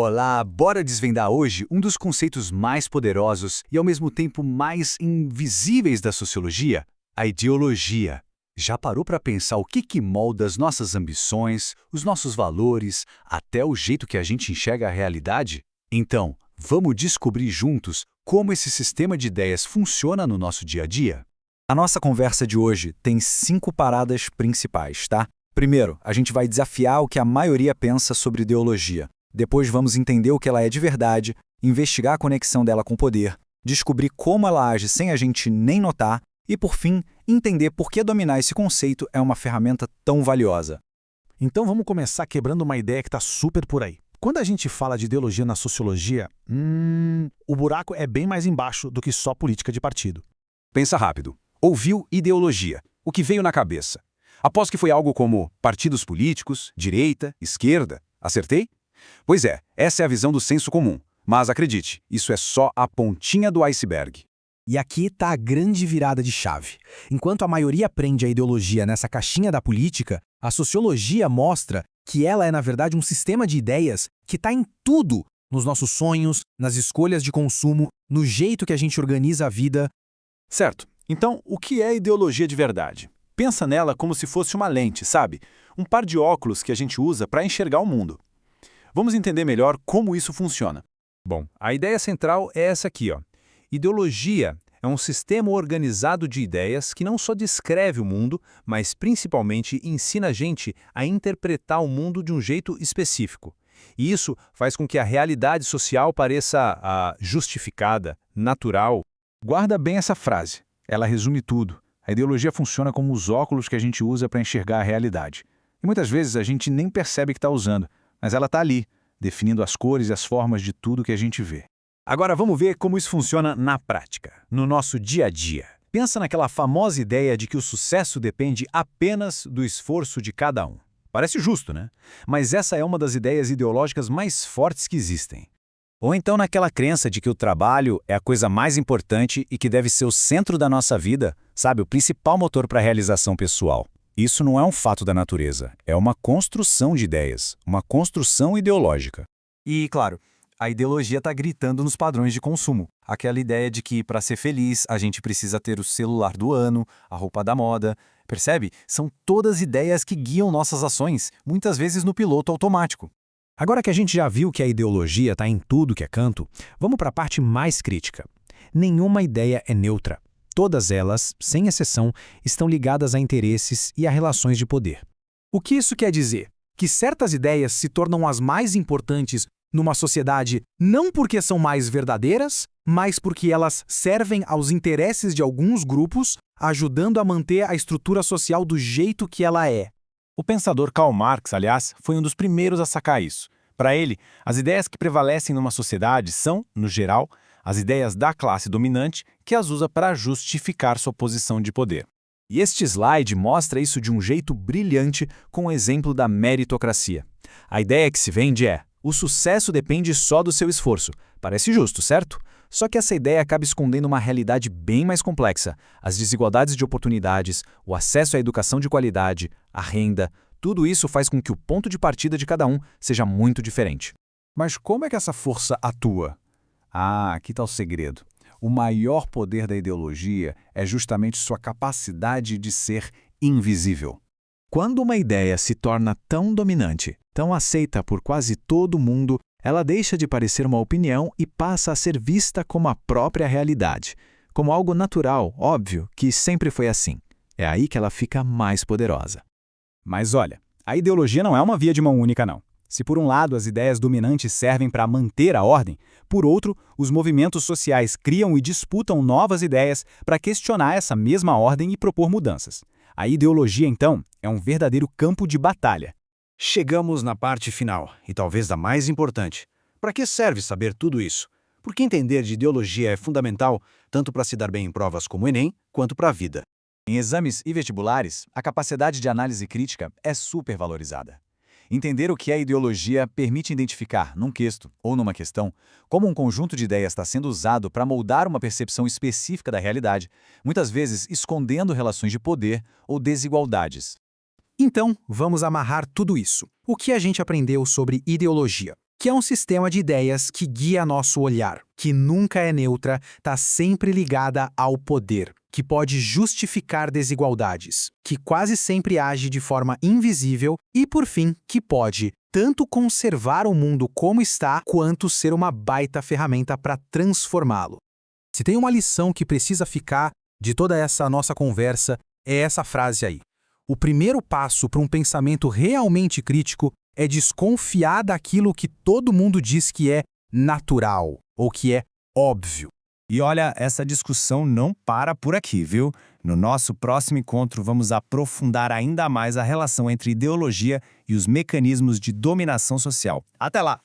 Olá, bora desvendar hoje um dos conceitos mais poderosos e ao mesmo tempo mais invisíveis da sociologia, a ideologia. Já parou para pensar o que molda as nossas ambições, os nossos valores, até o jeito que a gente enxerga a realidade? Então, vamos descobrir juntos como esse sistema de ideias funciona no nosso dia a dia? A nossa conversa de hoje tem 5 paradas principais, tá? Primeiro, a gente vai desafiar o que a maioria pensa sobre ideologia. Depois vamos entender o que ela é de verdade, investigar a conexão dela com o poder, descobrir como ela age sem a gente nem notar e, por fim, entender por que dominar esse conceito é uma ferramenta tão valiosa. Então vamos começar quebrando uma ideia que está super por aí. Quando a gente fala de ideologia na sociologia, o buraco é bem mais embaixo do que só política de partido. Pensa rápido. Ouviu ideologia. O que veio na cabeça? Aposto que foi algo como partidos políticos, direita, esquerda. Acertei? Pois é, essa é a visão do senso comum. Mas acredite, isso é só a pontinha do iceberg. E aqui está a grande virada de chave. Enquanto a maioria aprende a ideologia nessa caixinha da política, a sociologia mostra que ela é, na verdade, um sistema de ideias que está em tudo, nos nossos sonhos, nas escolhas de consumo, no jeito que a gente organiza a vida. Certo. Então, o que é ideologia de verdade? Pensa nela como se fosse uma lente, sabe? Um par de óculos que a gente usa para enxergar o mundo. Vamos entender melhor como isso funciona. Bom, a ideia central é essa aqui, ó. Ideologia é um sistema organizado de ideias que não só descreve o mundo, mas principalmente ensina a gente a interpretar o mundo de um jeito específico. E isso faz com que a realidade social pareça justificada, natural. Guarda bem essa frase. Ela resume tudo. A ideologia funciona como os óculos que a gente usa para enxergar a realidade. E muitas vezes a gente nem percebe que está usando, mas ela está ali, definindo as cores e as formas de tudo que a gente vê. Agora vamos ver como isso funciona na prática, no nosso dia a dia. Pensa naquela famosa ideia de que o sucesso depende apenas do esforço de cada um. Parece justo, né? Mas essa é uma das ideias ideológicas mais fortes que existem. Ou então naquela crença de que o trabalho é a coisa mais importante e que deve ser o centro da nossa vida, sabe, o principal motor para a realização pessoal. Isso não é um fato da natureza, é uma construção de ideias, uma construção ideológica. E, claro, a ideologia está gritando nos padrões de consumo. Aquela ideia de que, para ser feliz, a gente precisa ter o celular do ano, a roupa da moda. Percebe? São todas ideias que guiam nossas ações, muitas vezes no piloto automático. Agora que a gente já viu que a ideologia está em tudo que é canto, vamos para a parte mais crítica. Nenhuma ideia é neutra. Todas elas, sem exceção, estão ligadas a interesses e a relações de poder. O que isso quer dizer? Que certas ideias se tornam as mais importantes numa sociedade não porque são mais verdadeiras, mas porque elas servem aos interesses de alguns grupos, ajudando a manter a estrutura social do jeito que ela é. O pensador Karl Marx, aliás, foi um dos primeiros a sacar isso. Para ele, as ideias que prevalecem numa sociedade são, no geral, as ideias da classe dominante que as usa para justificar sua posição de poder. E este slide mostra isso de um jeito brilhante com o exemplo da meritocracia. A ideia que se vende é: o sucesso depende só do seu esforço. Parece justo, certo? Só que essa ideia acaba escondendo uma realidade bem mais complexa. As desigualdades de oportunidades, o acesso à educação de qualidade, a renda, tudo isso faz com que o ponto de partida de cada um seja muito diferente. Mas como é que essa força atua? Aqui está o segredo. O maior poder da ideologia é justamente sua capacidade de ser invisível. Quando uma ideia se torna tão dominante, tão aceita por quase todo mundo, ela deixa de parecer uma opinião e passa a ser vista como a própria realidade, como algo natural, óbvio, que sempre foi assim. É aí que ela fica mais poderosa. Mas olha, a ideologia não é uma via de mão única, não. Se por um lado as ideias dominantes servem para manter a ordem, por outro, os movimentos sociais criam e disputam novas ideias para questionar essa mesma ordem e propor mudanças. A ideologia, então, é um verdadeiro campo de batalha. Chegamos na parte final, e talvez da mais importante. Para que serve saber tudo isso? Porque entender de ideologia é fundamental, tanto para se dar bem em provas como o Enem, quanto para a vida. Em exames e vestibulares, a capacidade de análise crítica é supervalorizada. Entender o que é ideologia permite identificar, num texto ou numa questão, como um conjunto de ideias está sendo usado para moldar uma percepção específica da realidade, muitas vezes escondendo relações de poder ou desigualdades. Então, vamos amarrar tudo isso. O que a gente aprendeu sobre ideologia? que é um sistema de ideias que guia nosso olhar, que nunca é neutra, está sempre ligada ao poder, que pode justificar desigualdades, que quase sempre age de forma invisível e, por fim, que pode tanto conservar o mundo como está, quanto ser uma baita ferramenta para transformá-lo. Se tem uma lição que precisa ficar de toda essa nossa conversa, é essa frase aí. O primeiro passo para um pensamento realmente crítico é desconfiar daquilo que todo mundo diz que é natural ou que é óbvio. E olha, essa discussão não para por aqui, viu? No nosso próximo encontro, vamos aprofundar ainda mais a relação entre ideologia e os mecanismos de dominação social. Até lá!